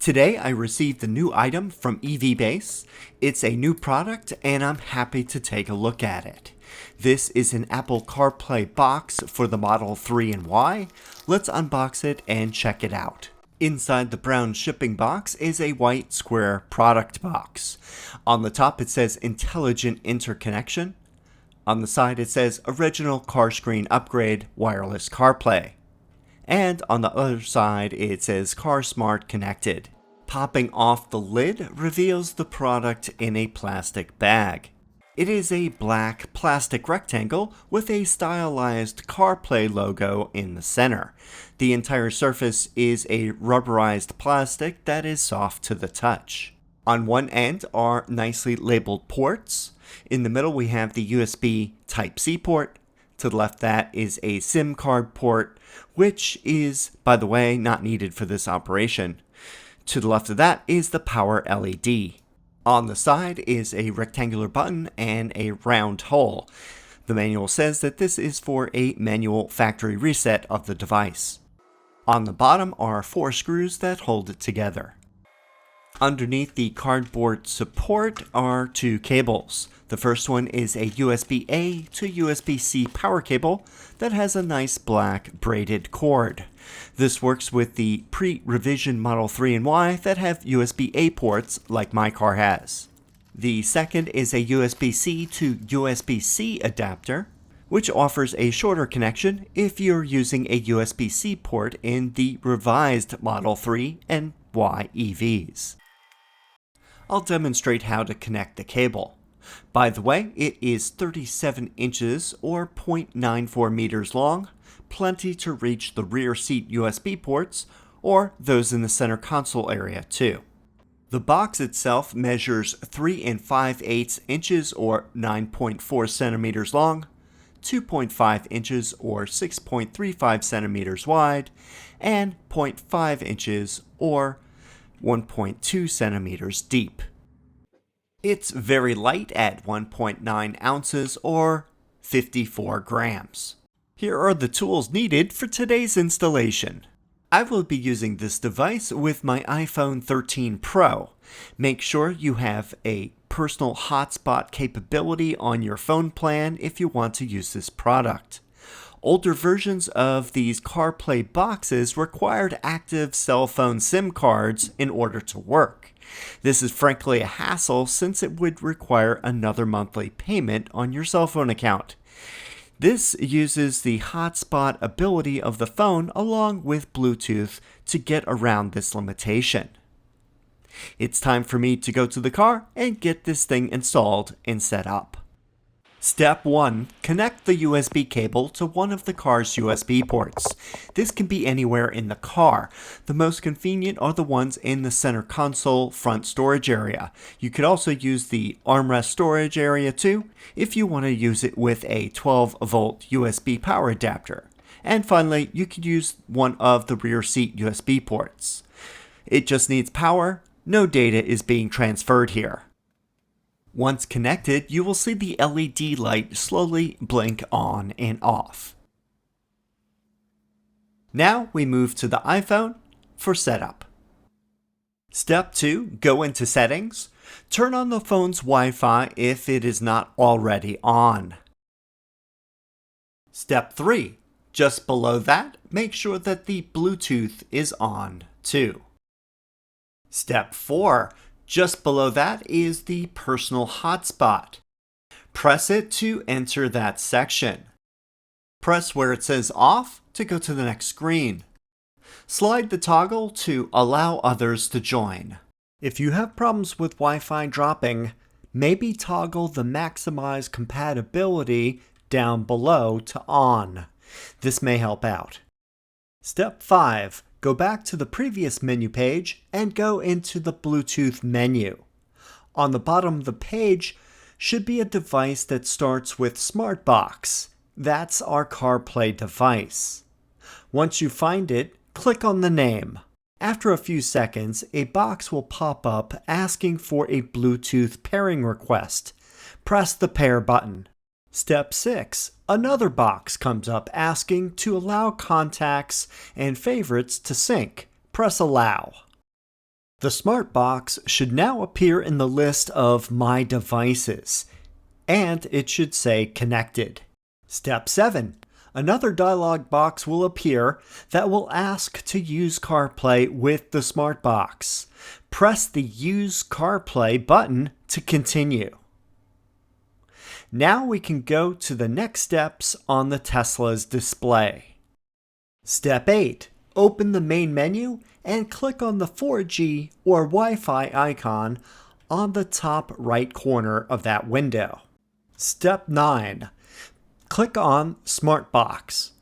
Today I received a new item from EVbase. It's a new product and I'm happy to take a look at it. This is an Apple CarPlay box for the Model 3 and Y. Let's unbox it and check it out. Inside the brown shipping box is a white square product box. On the top it says Intelligent Interconnection. On the side it says Original Car Screen Upgrade Wireless CarPlay. And on the other side it says Car Smart Connected. Popping off the lid reveals the product in a plastic bag. It is a black plastic rectangle with a stylized CarPlay logo in the center. The entire surface is a rubberized plastic that is soft to the touch. On one end are nicely labeled ports. In the middle we have the USB Type-C port. To the left that is a SIM card port, which is, by the way, not needed for this operation. To the left of that is the power LED. On the side is a rectangular button and a round hole. The manual says that this is for a manual factory reset of the device. On the bottom are 4 screws that hold it together. Underneath the cardboard support are 2 cables. The first one is a USB-A to USB-C power cable that has a nice black braided cord. This works with the pre-revision Model 3 and Y that have USB-A ports like my car has. The second is a USB-C to USB-C adapter, which offers a shorter connection if you're using a USB-C port in the revised Model 3 and Y EVs. I'll demonstrate how to connect the cable. By the way, it is 37 inches or 0.94 meters long, plenty to reach the rear seat USB ports or those in the center console area too. The box itself measures 3 5/8 inches or 9.4 centimeters long, 2.5 inches or 6.35 centimeters wide, and 0.5 inches or 1.2 centimeters deep. It's very light at 1.9 ounces or 54 grams. Here are the tools needed for today's installation. I will be using this device with my iPhone 13 Pro. Make sure you have a personal hotspot capability on your phone plan if you want to use this product. Older versions of these CarPlay boxes required active cell phone SIM cards in order to work. This is frankly a hassle since it would require another monthly payment on your cell phone account. This uses the hotspot ability of the phone along with Bluetooth to get around this limitation. It's time for me to go to the car and get this thing installed and set up. Step 1. Connect the USB cable to one of the car's USB ports. This can be anywhere in the car. The most convenient are the ones in the center console front storage area. You could also use the armrest storage area too, if you want to use it with a 12-volt USB power adapter. And finally, you could use one of the rear seat USB ports. It just needs power. No data is being transferred here. Once connected, you will see the LED light slowly blink on and off. Now we move to the iPhone for setup. Step 2. Go into Settings. Turn on the phone's Wi-Fi if it is not already on. Step 3. Just below that, make sure that the Bluetooth is on too. Step 4. Just below that is the personal hotspot. Press it to enter that section. Press where it says off to go to the next screen. Slide the toggle to allow others to join. If you have problems with Wi-Fi dropping, maybe toggle the maximize compatibility down below to on. This may help out. Step 5. Go back to the previous menu page and go into the Bluetooth menu. On the bottom of the page should be a device that starts with SmartBox. That's our CarPlay device. Once you find it, click on the name. After a few seconds, a box will pop up asking for a Bluetooth pairing request. Press the pair button. Step 6. Another box comes up asking to allow contacts and favorites to sync. Press Allow. The smart box should now appear in the list of My Devices, and it should say Connected. Step 7. Another dialog box will appear that will ask to use CarPlay with the smart box. Press the Use CarPlay button to continue. Now we can go to the next steps on the Tesla's display. Step 8. Open the main menu and click on the 4G or Wi-Fi icon on the top right corner of that window. Step 9. Click on Smart Box.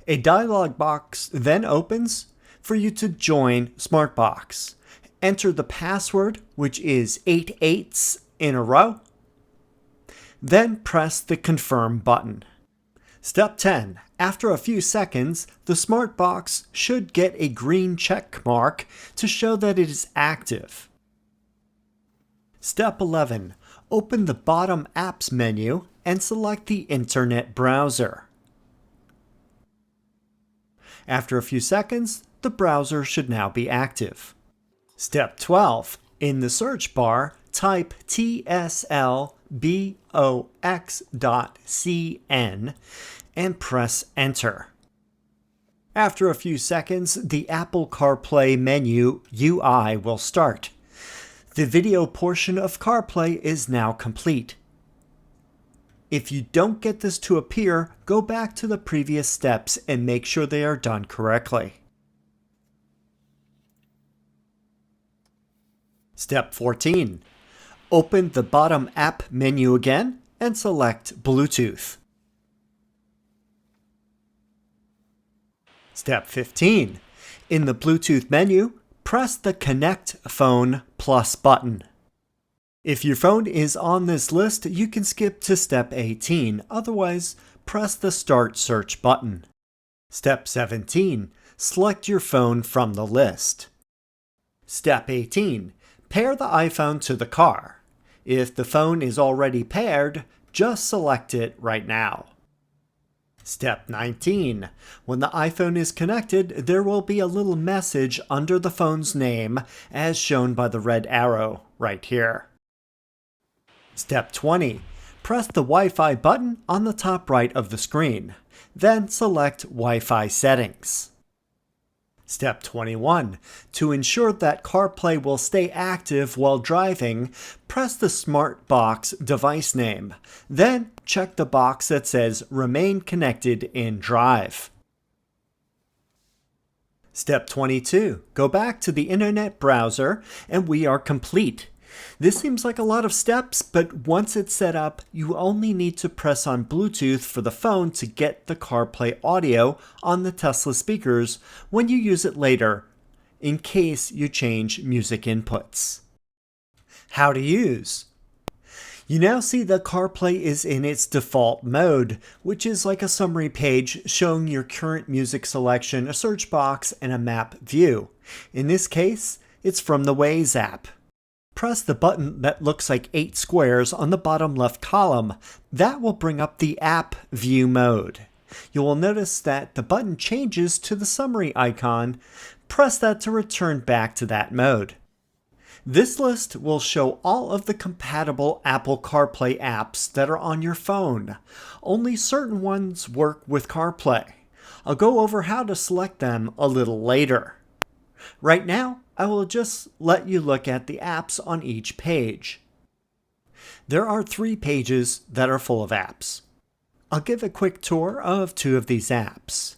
A dialog box then opens for you to join Smart Box. Enter the password, which is 8 8s in a row. Then press the Confirm button. Step 10. After a few seconds, the smart box should get a green check mark to show that it is active. Step 11. Open the bottom Apps menu and select the Internet browser. After a few seconds, the browser should now be active. Step 12. In the search bar, type tslbox.cn and press Enter. After a few seconds, the Apple CarPlay menu UI will start. The video portion of CarPlay is now complete. If you don't get this to appear, go back to the previous steps and make sure they are done correctly. Step 14. Open the bottom app menu again and select Bluetooth. Step 15. In the Bluetooth menu, press the Connect Phone Plus button. If your phone is on this list, you can skip to Step 18. Otherwise, press the Start Search button. Step 17. Select your phone from the list. Step 18. Pair the iPhone to the car. If the phone is already paired, just select it right now. Step 19. When the iPhone is connected, there will be a little message under the phone's name as shown by the red arrow right here. Step 20. Press the Wi-Fi button on the top right of the screen. Then select Wi-Fi settings. Step 21. To ensure that CarPlay will stay active while driving, press the Smart Box device name. Then check the box that says Remain Connected in Drive. Step 22. Go back to the Internet browser and we are complete. This seems like a lot of steps, but once it's set up, you only need to press on Bluetooth for the phone to get the CarPlay audio on the Tesla speakers when you use it later, in case you change music inputs. How to use. You now see that CarPlay is in its default mode, which is like a summary page showing your current music selection, a search box, and a map view. In this case, it's from the Waze app. Press the button that looks like 8 squares on the bottom left column. That will bring up the app view mode. You will notice that the button changes to the summary icon. Press that to return back to that mode. This list will show all of the compatible Apple CarPlay apps that are on your phone. Only certain ones work with CarPlay. I'll go over how to select them a little later. Right now, I will just let you look at the apps on each page. There are 3 pages that are full of apps. I'll give a quick tour of 2 of these apps.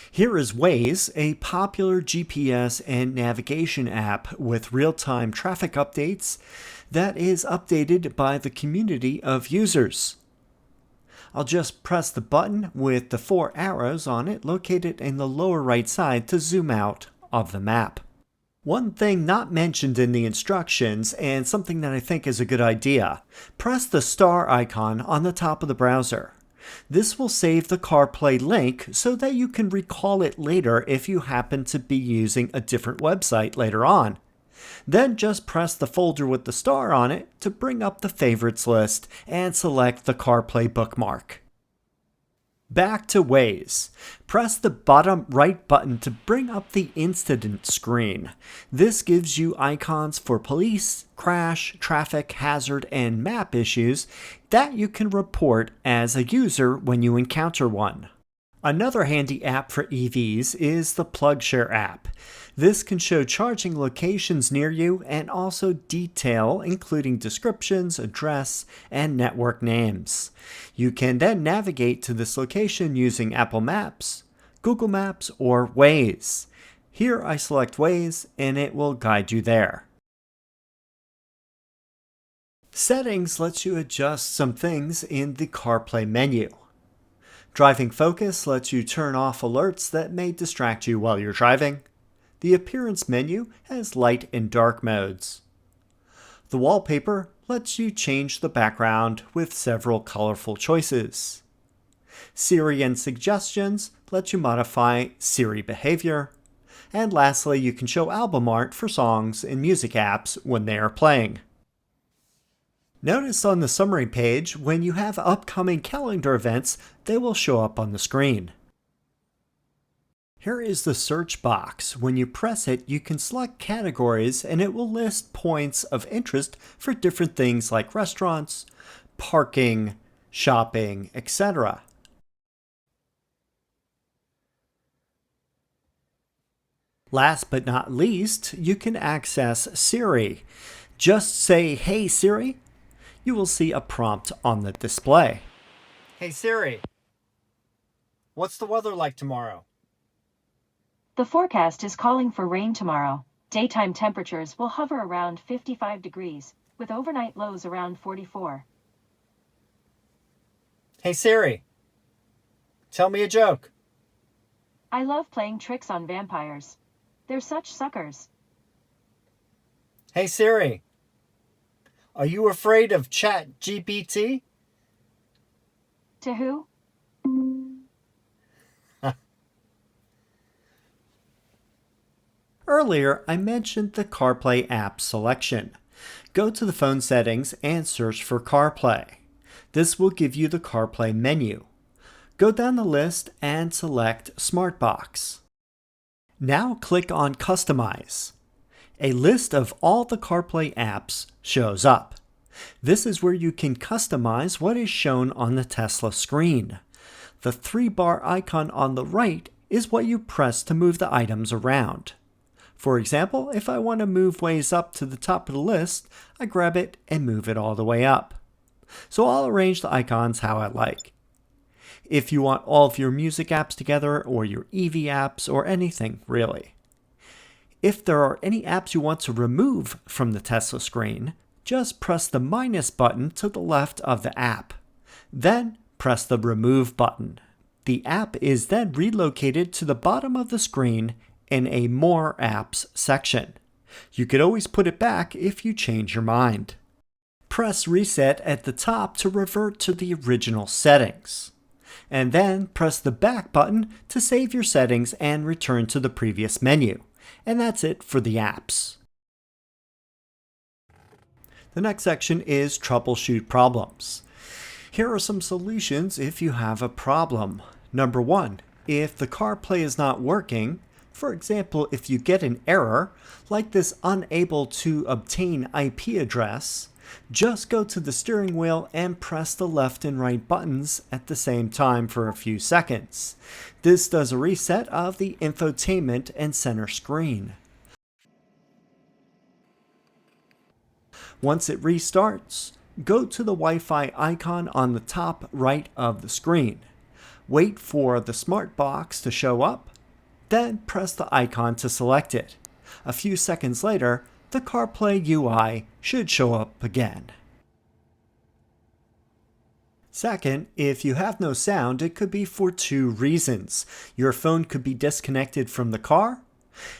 Here is Waze, a popular GPS and navigation app with real-time traffic updates that is updated by the community of users. I'll just press the button with the 4 arrows on it located in the lower right side to zoom out of the map. One thing not mentioned in the instructions, and something that I think is a good idea, press the star icon on the top of the browser. This will save the CarPlay link so that you can recall it later if you happen to be using a different website later on. Then just press the folder with the star on it to bring up the favorites list and select the CarPlay bookmark. Back to Waze. Press the bottom right button to bring up the incident screen. This gives you icons for police, crash, traffic, hazard, and map issues that you can report as a user when you encounter one. Another handy app for EVs is the Plugshare app. This can show charging locations near you and also detail, including descriptions, address, and network names. You can then navigate to this location using Apple Maps, Google Maps, or Waze. Here I select Waze and it will guide you there. Settings lets you adjust some things in the CarPlay menu. Driving Focus lets you turn off alerts that may distract you while you're driving. The Appearance menu has light and dark modes. The Wallpaper lets you change the background with several colorful choices. Siri and Suggestions let you modify Siri behavior. And lastly, you can show album art for songs in music apps when they are playing. Notice on the summary page, when you have upcoming calendar events, they will show up on the screen. Here is the search box. When you press it, you can select categories and it will list points of interest for different things like restaurants, parking, shopping, etc. Last but not least, you can access Siri. Just say, "Hey Siri." You will see a prompt on the display. Hey Siri, what's the weather like tomorrow? The forecast is calling for rain tomorrow. Daytime temperatures will hover around 55 degrees, with overnight lows around 44. Hey Siri, tell me a joke. I love playing tricks on vampires. They're such suckers. Hey Siri, are you afraid of ChatGPT? To who? Earlier, I mentioned the CarPlay app selection. Go to the phone settings and search for CarPlay. This will give you the CarPlay menu. Go down the list and select Smartbox. Now click on Customize. A list of all the CarPlay apps shows up. This is where you can customize what is shown on the Tesla screen. The 3-bar icon on the right is what you press to move the items around. For example, if I want to move Waze up to the top of the list, I grab it and move it all the way up. So I'll arrange the icons how I like. If you want all of your music apps together or your EV apps or anything really. If there are any apps you want to remove from the Tesla screen, just press the minus button to the left of the app. Then press the Remove button. The app is then relocated to the bottom of the screen in a More Apps section. You could always put it back if you change your mind. Press Reset at the top to revert to the original settings. And then press the back button to save your settings and return to the previous menu. And that's it for the apps. The next section is Troubleshoot Problems. Here are some solutions if you have a problem. Number 1, if the CarPlay is not working, for example, if you get an error, like this unable to obtain IP address, just go to the steering wheel and press the left and right buttons at the same time for a few seconds. This does a reset of the infotainment and center screen. Once it restarts, go to the Wi-Fi icon on the top right of the screen. Wait for the smart box to show up, then press the icon to select it. A few seconds later, the CarPlay UI should show up again. Second, if you have no sound, it could be for 2 reasons. Your phone could be disconnected from the car.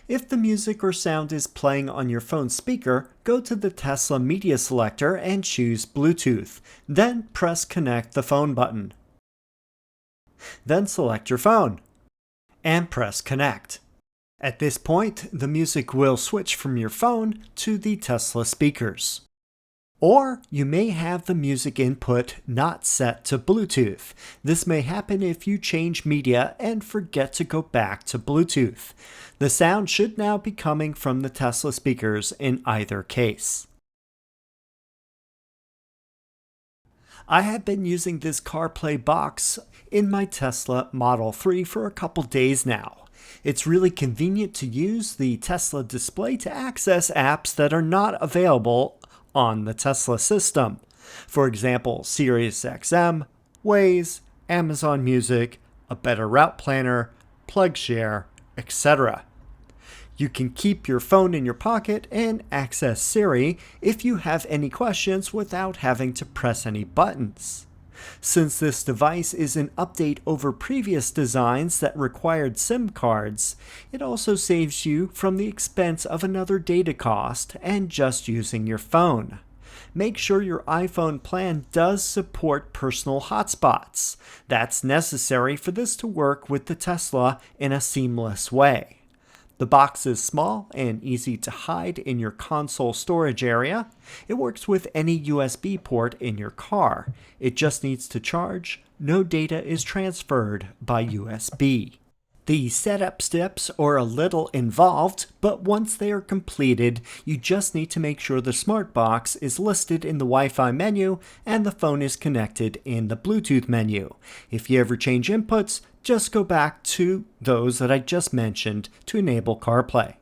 If the music or sound is playing on your phone speaker, go to the Tesla Media Selector and choose Bluetooth. Then press Connect the Phone button. Then select your phone and press Connect. At this point, the music will switch from your phone to the Tesla speakers. Or you may have the music input not set to Bluetooth. This may happen if you change media and forget to go back to Bluetooth. The sound should now be coming from the Tesla speakers in either case. I have been using this CarPlay box in my Tesla Model 3 for a couple days now. It's really convenient to use the Tesla display to access apps that are not available on the Tesla system. For example, SiriusXM, Waze, Amazon Music, a better route planner, Plugshare, etc. You can keep your phone in your pocket and access Siri if you have any questions without having to press any buttons. Since this device is an update over previous designs that required SIM cards, it also saves you from the expense of another data cost and just using your phone. Make sure your iPhone plan does support personal hotspots. That's necessary for this to work with the Tesla in a seamless way. The box is small and easy to hide in your console storage area. It works with any USB port in your car. It just needs to charge. No data is transferred by USB. The setup steps are a little involved, but once they are completed, you just need to make sure the smart box is listed in the Wi-Fi menu and the phone is connected in the Bluetooth menu. If you ever change inputs, just go back to those that I just mentioned to enable CarPlay.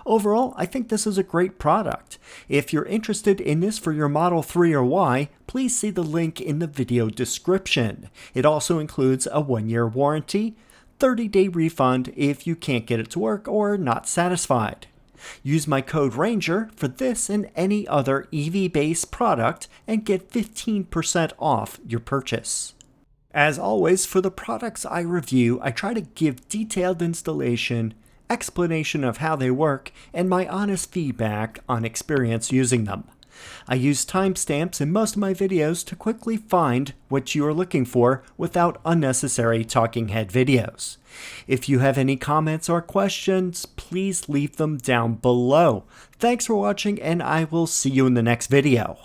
Overall, I think this is a great product. If you're interested in this for your Model 3 or Y, please see the link in the video description. It also includes a 1-year warranty, 30-day refund if you can't get it to work or are not satisfied. Use my code RANGER for this and any other EVbase product and get 15% off your purchase. As always, for the products I review, I try to give detailed installation, explanation of how they work, and my honest feedback on experience using them. I use timestamps in most of my videos to quickly find what you are looking for without unnecessary talking head videos. If you have any comments or questions, please leave them down below. Thanks for watching, and I will see you in the next video.